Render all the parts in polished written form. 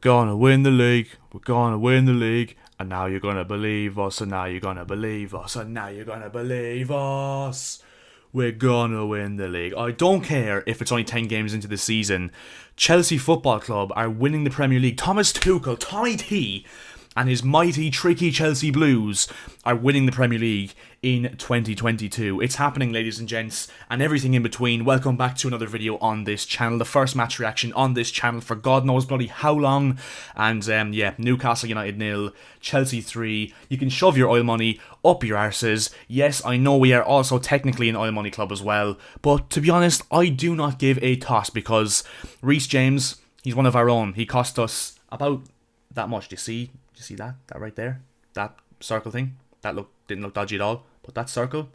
gonna win the league, we're gonna win the league, and now you're gonna believe us, and now you're gonna believe us, and now you're gonna believe us. We're gonna win the league. I don't care if it's only 10 games into the season. Chelsea Football Club are winning the Premier League. Thomas Tuchel, Tommy T, and his mighty, tricky Chelsea Blues are winning the Premier League in 2022. It's happening, ladies and gents, and everything in between. Welcome back to another video on this channel. The first match reaction on this channel for God knows bloody how long. And Newcastle United 0, Chelsea 3. You can shove your oil money up your arses. Yes, I know we are also technically an oil money club as well, but to be honest, I do not give a toss because Reece James, he's one of our own. He cost us about that much. Do you see that right there? That circle thing? That didn't look dodgy at all. But that circle,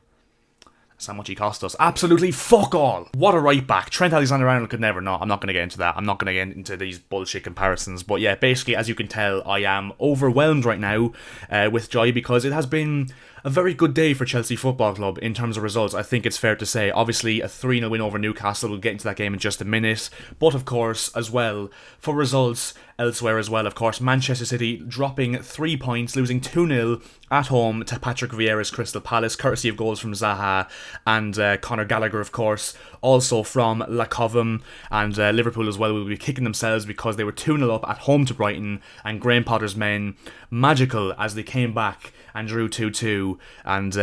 that's how much he cost us. Absolutely fuck all. What a right back. Trent Alexander-Arnold could never. No, I'm not going to get into that. I'm not going to get into these bullshit comparisons. But yeah, basically, as you can tell, I am overwhelmed right now with joy because it has been a very good day for Chelsea Football Club in terms of results. I think it's fair to say. Obviously, a 3-0 win over Newcastle. We'll get into that game in just a minute. But of course, as well, for results elsewhere as well, of course, Manchester City dropping 3 points, losing 2-0 at home to Patrick Vieira's Crystal Palace, courtesy of goals from Zaha and Conor Gallagher, of course, also from Lacovum, and Liverpool as well will be kicking themselves because they were 2-0 up at home to Brighton, and Graham Potter's men, magical as they came back and drew 2-2, and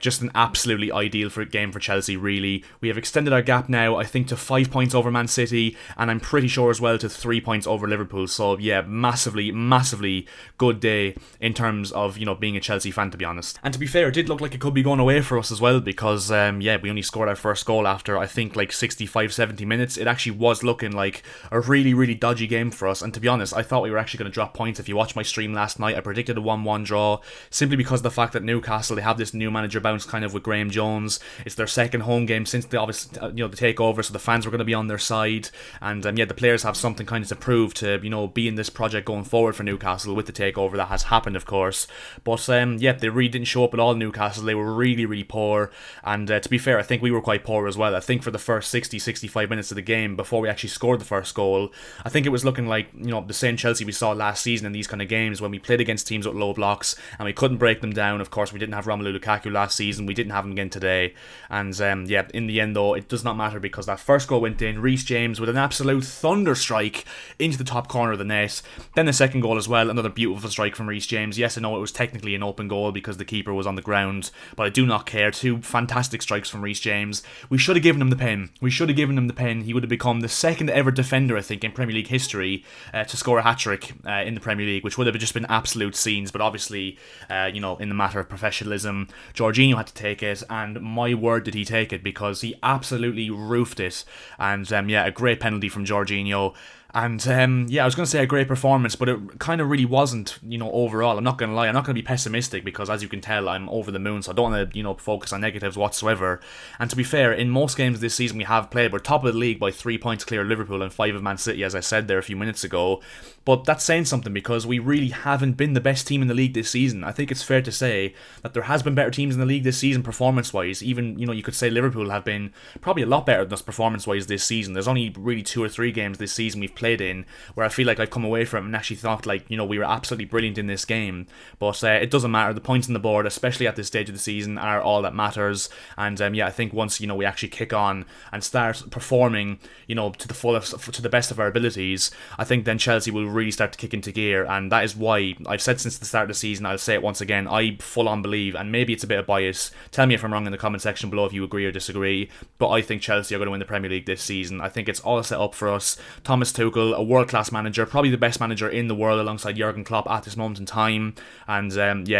just an absolutely ideal game for Chelsea, really. We have extended our gap now, I think, to 5 points over Man City, and I'm pretty sure as well to 3 points over Liverpool. So yeah, massively good day in terms of, being a Chelsea fan, to be honest. And to be fair, it did look like it could be going away for us as well, because we only scored our first goal after, I think, like 65-70 minutes. It actually was looking like a really dodgy game for us, and to be honest, I thought we were actually going to drop points. If you watched my stream last night, I predicted a 1-1 draw, simply because of the fact that Newcastle, they have this new manager bounce kind of with Graham Jones. It's their second home game since the the takeover, so the fans were going to be on their side, and the players have something kind of to prove to be in this project going forward for Newcastle with the takeover that has happened, of course. But they really didn't show up at all, Newcastle. They were really poor, and to be fair, I think we were quite poor as well. I think for the first 60-65 minutes of the game, before we actually scored the first goal, I think it was looking like the same Chelsea we saw last season in these kind of games when we played against teams with low blocks and we couldn't break them down. Of course, we didn't have Romelu Lukaku last season, we didn't have him again today, and in the end though, it does not matter because that first goal went in. Reece James with an absolute thunder strike into the top corner of the net. Then the second goal as well, another beautiful strike from Reece James. Yes, I know it was technically an open goal because the keeper was on the ground, but I do not care. 2 fantastic strikes from Reece James. We should have given him the pen. He would have become the second ever defender, I think, in Premier League history to score a hat-trick in the Premier League, which would have just been absolute scenes. But obviously, in the matter of professionalism, Jorginho had to take it, and my word did he take it, because he absolutely roofed it. And a great penalty from Jorginho. And I was going to say a great performance, but it kind of really wasn't, overall. I'm not going to lie, I'm not going to be pessimistic because, as you can tell, I'm over the moon, so I don't want to, focus on negatives whatsoever. And to be fair, in most games this season we have played, we're top of the league by 3 points clear of Liverpool and 5 of Man City, as I said there a few minutes ago. But that's saying something because we really haven't been the best team in the league this season. I think it's fair to say that there has been better teams in the league this season performance-wise. Even, you could say Liverpool have been probably a lot better than us performance-wise this season. There's only really 2 or 3 games this season we've played in where I feel like I've come away from it and actually thought we were absolutely brilliant in this game. But it doesn't matter. The points on the board, especially at this stage of the season, are all that matters. And I think once we actually kick on and start performing to the fullest, to the best of our abilities, I think then Chelsea will really start to kick into gear. And that is why I've said since the start of the season, I'll say it once again, I full on believe, and maybe it's a bit of bias, tell me if I'm wrong in the comment section below if you agree or disagree, but I think Chelsea are going to win the Premier League this season. I think it's all set up for us. Thomas Tuchel, a world-class manager, probably the best manager in the world alongside Jurgen Klopp at this moment in time, and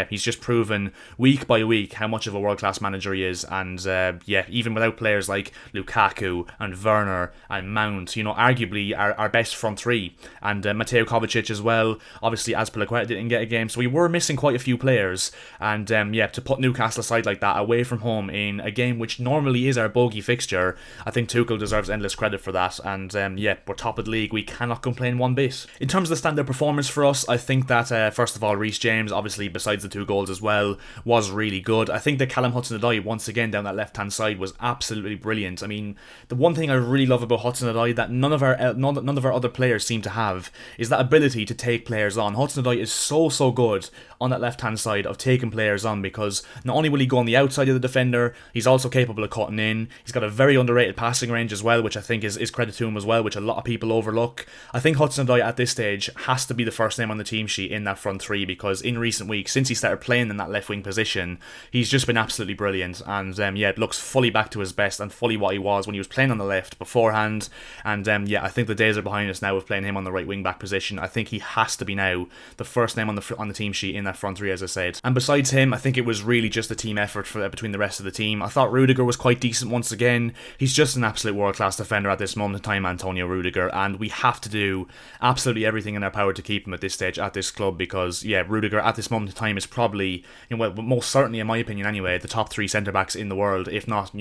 he's just proven week by week how much of a world-class manager he is. And even without players like Lukaku and Werner and Mount, arguably our best front three, and Mateo Kovacic as well. Obviously Azpilicueta didn't get a game, so we were missing quite a few players, and to put Newcastle aside like that away from home in a game which normally is our bogey fixture, I think Tuchel deserves endless credit for that. And we're top of the league, we cannot complain one bit. In terms of the standout performance for us, I think that, first of all, Reece James, obviously, besides the 2 goals as well, was really good. I think that Callum Hudson-Odoi, once again, down that left-hand side, was absolutely brilliant. I mean, the one thing I really love about Hudson-Odoi that none of our other players seem to have is that ability to take players on. Hudson-Odoi is so good on that left-hand side of taking players on, because not only will he go on the outside of the defender, he's also capable of cutting in. He's got a very underrated passing range as well, which I think is credit to him as well, which a lot of people overlook. I think Hudson-Odoi at this stage has to be the first name on the team sheet in that front three, because in recent weeks, since he started playing in that left wing position, he's just been absolutely brilliant, and it looks fully back to his best and fully what he was when he was playing on the left beforehand. And I think the days are behind us now of playing him on the right wing back position. I think he has to be now the first name on the team sheet in that front three, as I said. And besides him, I think it was really just a team effort between the rest of the team. I thought Rudiger was quite decent once again. He's just an absolute world-class defender at this moment in time, Antonio Rudiger, and we have to do absolutely everything in our power to keep him at this stage at this club, because Rudiger at this moment in time is probably, most certainly in my opinion anyway, the top 3 centre-backs in the world, if not,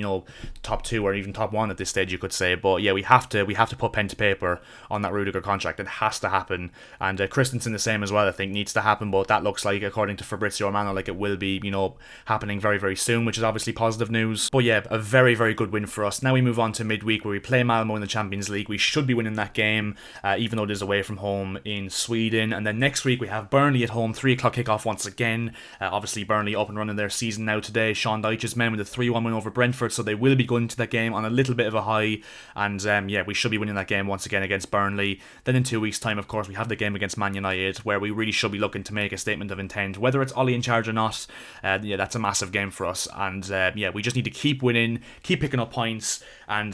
top 2 or even top 1 at this stage, you could say. But we have to put pen to paper on that Rudiger contract. It has to happen. And Christensen the same as well, I think, needs to happen, but that looks like, according to Fabrizio Romano, like it will be, happening very, very soon, which is obviously positive news. But a very, very good win for us. Now we move on to midweek, where we play Malmo in the Champions League. We should be winning that game, even though it is away from home in Sweden. And then next week we have Burnley at home, 3 o'clock kickoff once again. Obviously Burnley up and running their season now today. Sean Dyche's men with a 3-1 win over Brentford, so they will be going to that game on a little bit of a high. And we should be winning that game once again against Burnley. Then in 2 weeks' time, of course, we have the game against Man United, where we really should be looking to make a statement of intent. Whether it's Ollie in charge or not, that's a massive game for us. And we just need to keep winning, keep picking up points, and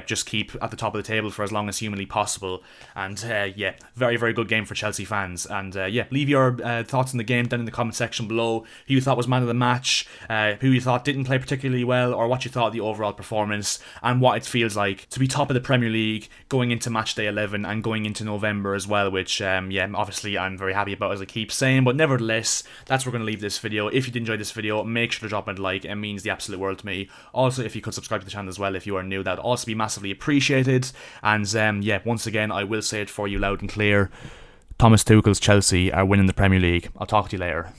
just keep at the top of the table for as long as humanly possible. And very, very good game for Chelsea fans. And leave your thoughts on the game down in the comment section below. Who you thought was man of the match, who you thought didn't play particularly well, or what you thought of the overall performance, and what it feels like to be top of the Premier League going into match day 11 and going into November as well, which obviously I'm very happy about, as I keep saying. But nevertheless, that's where we're going to leave this video. If you did enjoy this video, make sure to drop a like. It means the absolute world to me. Also, if you could subscribe to the channel as well if you are new, that would also be massively appreciated. And once again, I will say it for you loud and clear: Thomas Tuchel's Chelsea are winning the Premier League. I'll talk to you later.